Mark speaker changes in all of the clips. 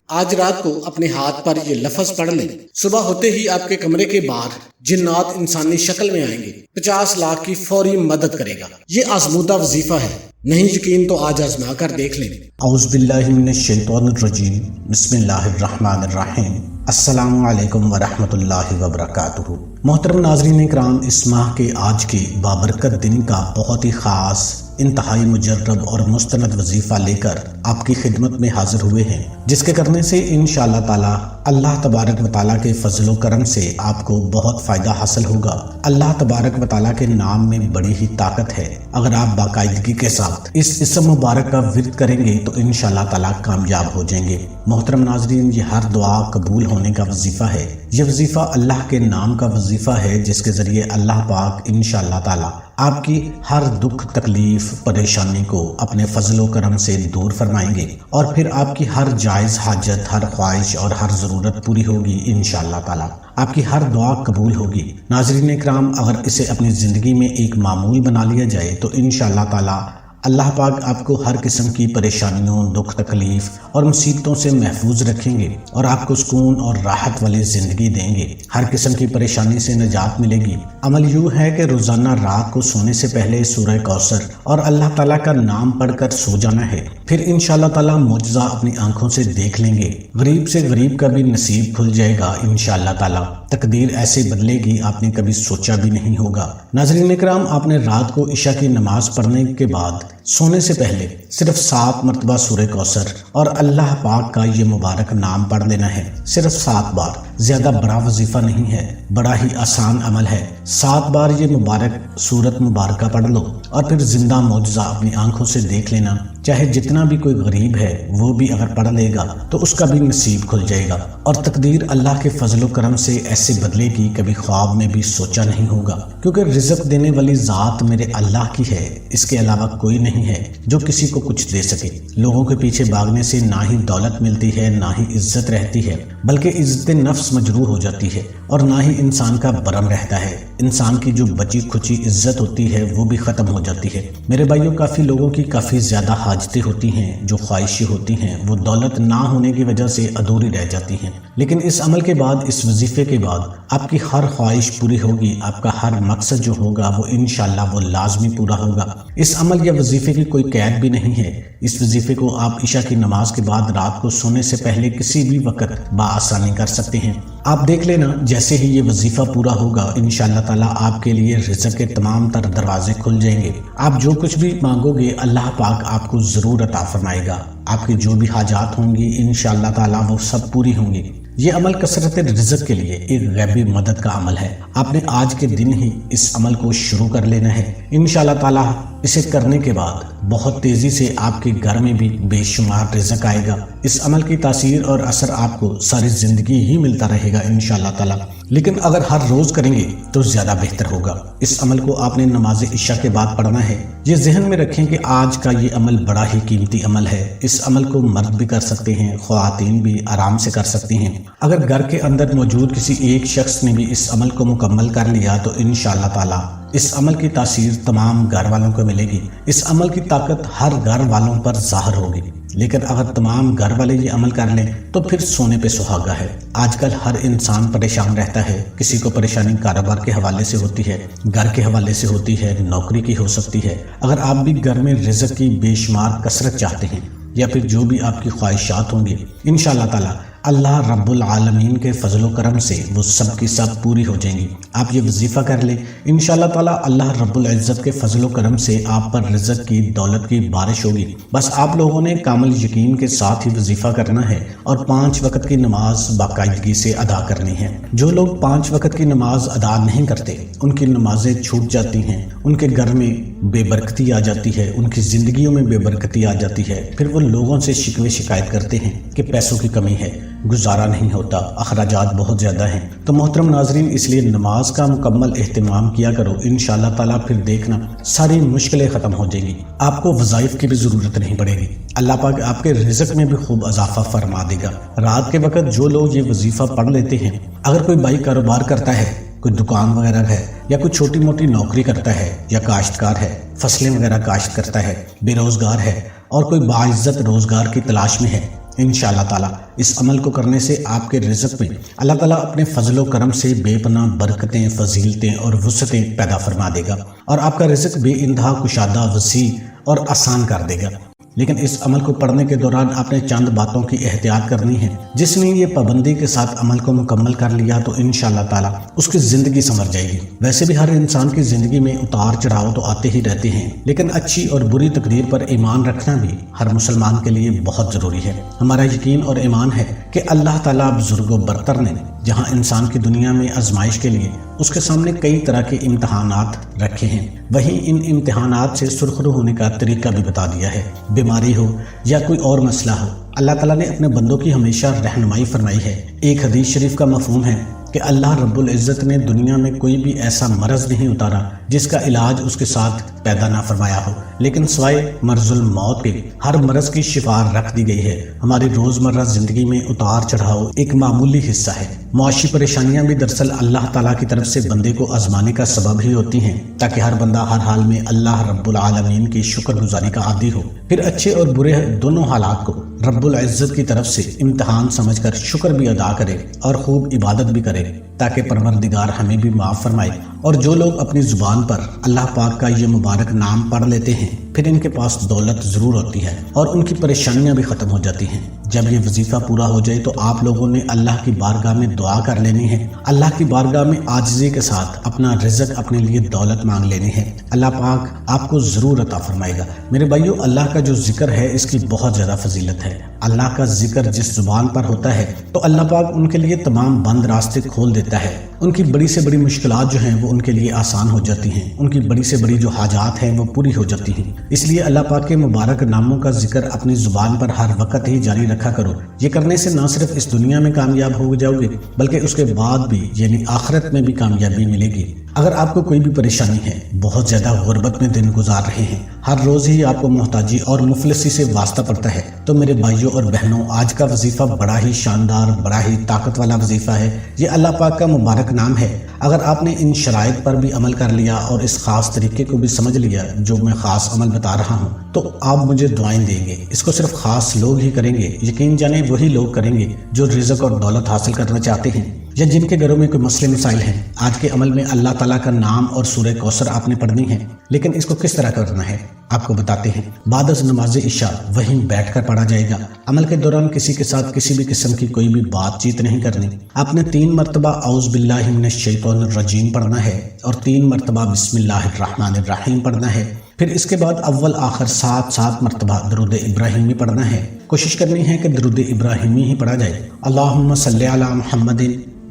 Speaker 1: آج رات کو اپنے ہاتھ پر یہ لفظ پڑھ لیں، صبح ہوتے ہی آپ کے کمرے کے باہر جنات انسانی شکل میں آئیں گے، 50 لاکھ کی فوری مدد کرے گا۔ یہ آزمودہ وظیفہ ہے، نہیں یقین تو آج آزما کر دیکھ لیں۔
Speaker 2: اعوذ باللہ من الشیطان الرجیم، بسم اللہ الرحمن الرحیم۔ السلام علیکم ورحمۃ اللہ وبرکاتہ۔ محترم ناظرین کرام، اس ماہ کے آج کے بابرکت دن کا بہت ہی خاص، انتہائی مجرب اور مستند وظیفہ لے کر آپ کی خدمت میں حاضر ہوئے ہیں، جس کے کرنے سے انشاءاللہ تعالی اللہ تبارک و تعالیٰ کے فضل و کرم سے آپ کو بہت فائدہ حاصل ہوگا۔ اللہ تبارک و تعالیٰ کے نام میں بڑی ہی طاقت ہے۔ اگر آپ باقاعدگی کے ساتھ اس اسم مبارک کا ورد کریں گے تو انشاءاللہ تعالیٰ کامیاب ہو جائیں گے۔ محترم ناظرین، یہ ہر دعا قبول ہونے کا وظیفہ ہے۔ یہ وظیفہ اللہ کے نام کا وظیفہ ہے، جس کے ذریعے اللہ پاک انشاءاللہ تعالیٰ آپ کی ہر دکھ تکلیف پریشانی کو اپنے فضل و کرم سے دور فرمائیں گے، اور پھر آپ کی ہر جائز حاجت، ہر خواہش اور ہر ضرورت پوری ہوگی انشاءاللہ تعالیٰ۔ آپ کی ہر دعا قبول ہوگی۔ ناظرین اکرام، اگر اسے اپنی زندگی میں ایک معمول بنا لیا جائے تو انشاءاللہ تعالیٰ اللہ پاک آپ کو ہر قسم کی پریشانیوں، دکھ تکلیف اور مصیبتوں سے محفوظ رکھیں گے، اور آپ کو سکون اور راحت والی زندگی دیں گے۔ ہر قسم کی پریشانی سے نجات ملے گی۔ عمل یوں ہے کہ روزانہ رات کو سونے سے پہلے سورہ کوثر اور اللہ تعالیٰ کا نام پڑھ کر سو جانا ہے، پھر انشاءاللہ تعالیٰ معجزہ اپنی آنکھوں سے دیکھ لیں گے۔ غریب سے غریب کا بھی نصیب کھل جائے گا انشاءاللہ تعالیٰ۔ تقدیر ایسے بدلے گی آپ نے کبھی سوچا بھی نہیں ہوگا۔ ناظرین اکرام، آپ نے رات کو عشاء کی نماز پڑھنے کے بعد سونے سے پہلے صرف 7 مرتبہ سورہ کوثر اور اللہ پاک کا یہ مبارک نام پڑھ لینا ہے، صرف 7 بار۔ زیادہ بڑا وظیفہ نہیں ہے، بڑا ہی آسان عمل ہے۔ 7 بار یہ مبارک سورت مبارکہ پڑھ لو، اور پھر زندہ معجزہ اپنی آنکھوں سے دیکھ لینا۔ چاہے جتنا بھی کوئی غریب ہے وہ بھی اگر پڑھ لے گا تو اس کا بھی نصیب کھل جائے گا، اور تقدیر اللہ کے فضل و کرم سے ایسے بدلے گی کبھی خواب میں بھی سوچا نہیں ہوگا، کیونکہ رزق دینے والی ذات میرے اللہ کی ہے، اس کے علاوہ کوئی نہیں ہے جو کسی کو کچھ دے سکے۔ لوگوں کے پیچھے بھاگنے سے نہ ہی دولت ملتی ہے، نہ ہی عزت رہتی ہے، بلکہ عزت نفس مجروح ہو جاتی ہے، اور نہ ہی انسان کا برم رہتا ہے۔ انسان کی جو بچی کھچی عزت ہوتی ہے وہ بھی ختم ہو جاتی ہے۔ میرے بھائیوں، کافی لوگوں کی کافی زیادہ حاجتیں ہوتی ہیں، جو خواہشیں ہوتی ہیں، وہ دولت نہ ہونے کی وجہ سے ادھوری رہ جاتی ہیں، لیکن اس عمل کے بعد، اس وظیفے کے بعد آپ کی ہر خواہش پوری ہوگی۔ آپ کا ہر مقصد جو ہوگا وہ انشاءاللہ وہ لازمی پورا ہوگا۔ اس عمل یا وظیفے کی کوئی قید بھی نہیں ہے۔ اس وظیفے کو آپ عشاء کی نماز کے بعد رات کو سونے سے پہلے کسی بھی وقت بآسانی کر سکتے ہیں۔ آپ دیکھ لینا، جیسے ہی یہ وظیفہ پورا ہوگا انشاءاللہ تعالیٰ آپ کے لیے رزق کے تمام تر دروازے کھل جائیں گے۔ آپ جو کچھ بھی مانگو گے اللہ پاک آپ کو ضرور عطا فرمائے گا۔ آپ کی جو بھی حاجات ہوں گی انشاءاللہ تعالیٰ وہ سب پوری ہوں گی۔ یہ عمل کثرت رزق کے لیے ایک غیبی مدد کا عمل ہے۔ آپ نے آج کے دن ہی اس عمل کو شروع کر لینا ہے۔ انشاءاللہ تعالیٰ اسے کرنے کے بعد بہت تیزی سے آپ کے گھر میں بھی بے شمار رزق آئے گا۔ اس عمل کی تاثیر اور اثر آپ کو ساری زندگی ہی ملتا رہے گا انشاءاللہ تعالیٰ، لیکن اگر ہر روز کریں گے تو زیادہ بہتر ہوگا۔ اس عمل کو آپ نے نماز عشاء کے بعد پڑھنا ہے۔ یہ ذہن میں رکھیں کہ آج کا یہ عمل بڑا ہی قیمتی عمل ہے۔ اس عمل کو مرد بھی کر سکتے ہیں، خواتین بھی آرام سے کر سکتی ہیں۔ اگر گھر کے اندر موجود کسی ایک شخص نے بھی اس عمل کو مکمل کر لیا تو انشاءاللہ تعالیٰ اس عمل کی تاثیر تمام گھر والوں کو ملے گی۔ اس عمل کی طاقت ہر گھر والوں پر ظاہر ہوگی، لیکن اگر تمام گھر والے یہ عمل کر لیں تو پھر سونے پہ سہاگا ہے۔ آج کل ہر انسان پریشان رہتا ہے، کسی کو پریشانی کاروبار کے حوالے سے ہوتی ہے، گھر کے حوالے سے ہوتی ہے، نوکری کی ہو سکتی ہے۔ اگر آپ بھی گھر میں رزق کی بے شمار کثرت چاہتے ہیں، یا پھر جو بھی آپ کی خواہشات ہوں گی، انشاءاللہ تعالیٰ اللہ رب العالمین کے فضل و کرم سے وہ سب کی سب پوری ہو جائیں گی۔ آپ یہ وظیفہ کر لیں، انشاءاللہ تعالیٰ اللہ رب العزت کے فضل و کرم سے آپ پر رزق کی، دولت کی بارش ہوگی۔ بس آپ لوگوں نے کامل یقین کے ساتھ ہی وظیفہ کرنا ہے، اور 5 وقت کی نماز باقاعدگی سے ادا کرنی ہے۔ جو لوگ 5 وقت کی نماز ادا نہیں کرتے، ان کی نمازیں چھوٹ جاتی ہیں، ان کے گھر میں بے برکتی آ جاتی ہے، ان کی زندگیوں میں بے برکتی آ جاتی ہے۔ پھر وہ لوگوں سے شکوے شکایت کرتے ہیں کہ پیسوں کی کمی ہے، گزارا نہیں ہوتا، اخراجات بہت زیادہ ہیں۔ تو محترم ناظرین، اس لیے نماز کا مکمل اہتمام کیا کرو، انشاءاللہ تعالیٰ پھر دیکھنا ساری مشکلیں ختم ہو جائیں گی۔ آپ کو وظائف کی بھی ضرورت نہیں پڑے گی۔ اللہ پاک آپ کے رزق میں بھی خوب اضافہ فرما دے گا۔ رات کے وقت جو لوگ یہ وظیفہ پڑھ لیتے ہیں، اگر کوئی بھائی کاروبار کرتا ہے، کوئی دکان وغیرہ ہے، یا کوئی چھوٹی موٹی نوکری کرتا ہے، یا کاشتکار ہے، فصلیں وغیرہ کاشت کرتا ہے، بے روزگار ہے، اور کوئی باعزت روزگار کی تلاش میں ہے، انشاءاللہ تعالیٰ اس عمل کو کرنے سے آپ کے رزق میں اللہ تعالیٰ اپنے فضل و کرم سے بے پناہ برکتیں، فضیلتیں اور وسعتیں پیدا فرما دے گا اور آپ کا رزق بے انتہا کشادہ، وسیع اور آسان کر دے گا۔ لیکن اس عمل کو پڑھنے کے دوران آپ نے چند باتوں کی احتیاط کرنی ہے۔ جس نے یہ پابندی کے ساتھ عمل کو مکمل کر لیا تو انشاءاللہ تعالیٰ اس کی زندگی سنور جائے گی۔ ویسے بھی ہر انسان کی زندگی میں اتار چڑھاؤ تو آتے ہی رہتے ہیں، لیکن اچھی اور بری تقدیر پر ایمان رکھنا بھی ہر مسلمان کے لیے بہت ضروری ہے۔ ہمارا یقین اور ایمان ہے کہ اللہ تعالیٰ بزرگ و برتر نے جہاں انسان کی دنیا میں آزمائش کے لیے اس کے سامنے کئی طرح کے امتحانات رکھے ہیں، وہیں ان امتحانات سے سرخرو ہونے کا طریقہ بھی بتا دیا ہے۔ بیماری ہو یا کوئی اور مسئلہ ہو، اللہ تعالیٰ نے اپنے بندوں کی ہمیشہ رہنمائی فرمائی ہے۔ ایک حدیث شریف کا مفہوم ہے کہ اللہ رب العزت نے دنیا میں کوئی بھی ایسا مرض نہیں اتارا جس کا علاج اس کے ساتھ پیدا نہ فرمایا ہو، لیکن سوائے مرض الموت کے ہر مرض کی شفا رکھ دی گئی ہے۔ ہماری روزمرہ زندگی میں اتار چڑھاؤ ایک معمولی حصہ ہے۔ معاشی پریشانیاں بھی دراصل اللہ تعالیٰ کی طرف سے بندے کو آزمانے کا سبب ہی ہوتی ہیں، تاکہ ہر بندہ ہر حال میں اللہ رب العالمین کی شکر گزاری کا عادی ہو، پھر اچھے اور برے دونوں حالات کو رب العزت کی طرف سے امتحان سمجھ کر شکر بھی ادا کرے اور خوب عبادت بھی کرے، تاکہ پروردگار ہمیں بھی معاف فرمائے۔ اور جو لوگ اپنی زبان پر اللہ پاک کا یہ مبارک نام پڑھ لیتے ہیں، پھر ان کے پاس دولت ضرور ہوتی ہے اور ان کی پریشانیاں بھی ختم ہو جاتی ہیں۔ جب یہ وظیفہ پورا ہو جائے تو آپ لوگوں نے اللہ کی بارگاہ میں دعا کر لینی ہے، اللہ کی بارگاہ میں عاجزی کے ساتھ اپنا رزق، اپنے لیے دولت مانگ لینی ہے۔ اللہ پاک آپ کو ضرور عطا فرمائے گا۔ میرے بھائیو، اللہ کا جو ذکر ہے اس کی بہت زیادہ فضیلت ہے۔ اللہ کا ذکر جس زبان پر ہوتا ہے تو اللہ پاک ان کے لیے تمام بند راستے کھول دیتا ہے۔ ان کی بڑی سے بڑی مشکلات جو ہیں وہ ان کے لیے آسان ہو جاتی ہیں، ان کی بڑی سے بڑی جو حاجات ہیں وہ پوری ہو جاتی ہیں۔ اس لیے اللہ پاک کے مبارک ناموں کا ذکر اپنی زبان پر ہر وقت ہی جاری رکھا کرو۔ یہ کرنے سے نہ صرف اس دنیا میں کامیاب ہو جاؤ گے بلکہ اس کے بعد بھی یعنی آخرت میں بھی کامیابی ملے گی۔ اگر آپ کو کوئی بھی پریشانی ہے، بہت زیادہ غربت میں دن گزار رہے ہیں، ہر روز ہی آپ کو محتاجی اور مفلسی سے واسطہ پڑتا ہے، تو میرے بھائیوں اور بہنوں، آج کا وظیفہ بڑا ہی شاندار، بڑا ہی طاقت والا وظیفہ ہے۔ یہ اللہ پاک کا مبارک نام ہے۔ اگر آپ نے ان شرائط پر بھی عمل کر لیا اور اس خاص طریقے کو بھی سمجھ لیا جو میں خاص عمل بتا رہا ہوں، تو آپ مجھے دعائیں دیں گے۔ اس کو صرف خاص لوگ ہی کریں گے، یقین جانیں وہی لوگ کریں گے جو رزق اور دولت حاصل کرنا چاہتے ہیں یا جن کے گھروں میں کوئی مسئلے مسائل ہیں۔ آج کے عمل میں اللہ تعالیٰ کا نام اور سورہ کوثر آپ نے پڑھنی ہے، لیکن اس کو کس طرح کرنا ہے آپ کو بتاتے ہیں۔ بعد از نماز عشاء وہیں بیٹھ کر پڑھا جائے گا۔ عمل کے دوران کسی کے ساتھ کسی بھی قسم کی کوئی بھی بات چیت نہیں کرنی۔ آپ نے 3 مرتبہ اعوذ باللہ من الشیطان الرجیم پڑھنا ہے اور 3 مرتبہ بسم اللہ الرحمن الرحیم پڑھنا ہے۔ پھر اس کے بعد اول آخر 7 مرتبہ درود ابراہیمی پڑھنا ہے۔ کوشش کرنی ہے کہ درود ابراہیمی ہی پڑھا جائے۔ اللہم صلی علی محمد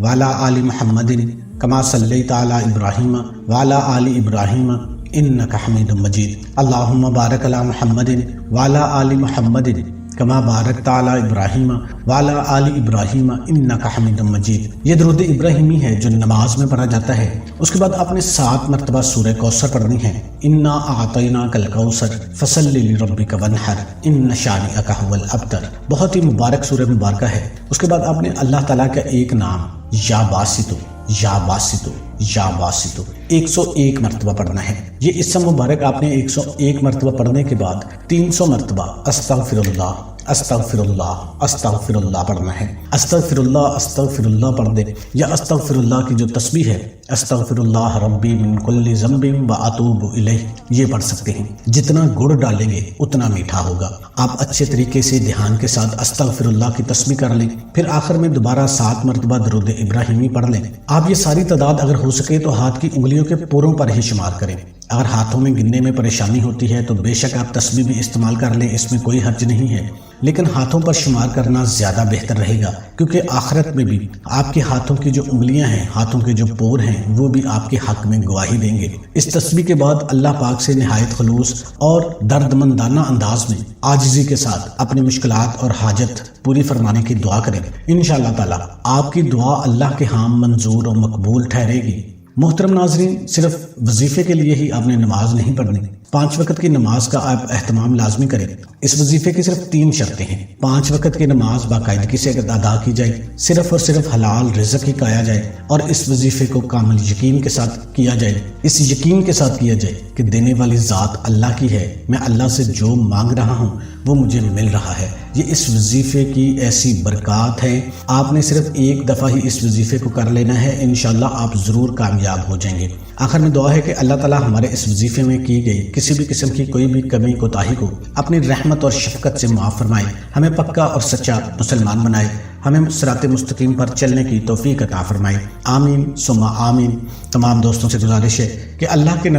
Speaker 2: وعلی آل محمد کما صلیت علی ابراہیم وعلی آل ابراہیم انک حمید مجید۔ اللہم بارک علی محمد وعلی آل محمد کما بارکت علی ابراہیم وعلی آل ابراہیم انک حمید مجید۔ یہ درود ابراہیمی ہے جو نماز میں پڑھا جاتا ہے۔ اس کے بعد آپ نے 7 مرتبہ سورہ کوثر پڑھنی ہے۔ انا اعطیناک الکوثر فصل لربک وانحر ان شانئک هو الابتر۔ بہت ہی مبارک سورہ مبارکہ ہے۔ اس کے بعد آپ نے اللہ تعالیٰ کا ایک نام یا باسطو یا باسطو یا باسطو 101 مرتبہ پڑھنا ہے۔ یہ اسم مبارک آپ نے 101 مرتبہ پڑھنے کے بعد 300 مرتبہ استغفر اللہ استغفر اللہ استغفر اللہ پڑھنا ہے۔ استغفر اللہ پڑھ دے یا استغفر اللہ کی جو تسبیح ہے استغفر اللہ ربی من کل ذنب واتوب الیہ، یہ پڑھ سکتے ہیں۔ جتنا گڑ ڈالیں گے اتنا میٹھا ہوگا۔ آپ اچھے طریقے سے دھیان کے ساتھ استغفر اللہ کی تسبیح کر لیں، پھر آخر میں دوبارہ 7 مرتبہ درود ابراہیمی پڑھ لیں۔ آپ یہ ساری تعداد اگر ہو سکے تو ہاتھ کی انگلیوں کے پوروں پر ہی شمار کریں۔ اگر ہاتھوں میں گننے میں پریشانی ہوتی ہے تو بے شک آپ تسبیح بھی استعمال کر لیں، اس میں کوئی حرج نہیں ہے، لیکن ہاتھوں پر شمار کرنا زیادہ بہتر رہے گا، کیونکہ آخرت میں بھی آپ کے ہاتھوں کی جو انگلیاں ہیں، ہاتھوں کے جو پور ہیں، وہ بھی آپ کے حق میں گواہی دیں گے۔ اس تسبیح کے بعد اللہ پاک سے نہایت خلوص اور درد مندانہ انداز میں عاجزی کے ساتھ اپنی مشکلات اور حاجت پوری فرمانے کی دعا کریں۔ انشاءاللہ تعالی آپ کی دعا اللہ کے ہاں منظور اور مقبول ٹھہرے گی۔ محترم ناظرین، صرف وظیفے کے لیے ہی آپ نے نماز نہیں پڑھنی، 5 وقت کی نماز کا آپ اہتمام لازمی کریں۔ اس وظیفے کی صرف 3 شرطیں ہیں۔ 5 وقت کی نماز باقاعدگی سے ادا کی جائے، صرف اور صرف حلال رزق ہی کھایا جائے، اور اس وظیفے کو کامل یقین کے ساتھ کیا جائے۔ اس یقین کے ساتھ کیا جائے کہ دینے والی ذات اللہ کی ہے، میں اللہ سے جو مانگ رہا ہوں وہ مجھے مل رہا ہے۔ یہ اس وظیفے کی ایسی برکات ہے، آپ نے صرف ایک دفعہ ہی اس وظیفے کو کر لینا ہے، انشاءاللہ آپ ضرور کامیاب ہو جائیں گے۔ آخر میں دعا ہے کہ اللہ تعالی ہمارے اس وظیفے میں کی گئی کسی بھی قسم کی کوئی بھی کمی کوتاہی کو اپنی رحمت اور شفقت سے معاف فرمائے، ہمیں پکا اور سچا مسلمان بنائے، ہمیں صراط مستقیم پر چلنے کی توفیق عطا فرمائے۔ آمین ثم آمین۔ تمام دوستوں سے گزارش ہے کہ اللہ کے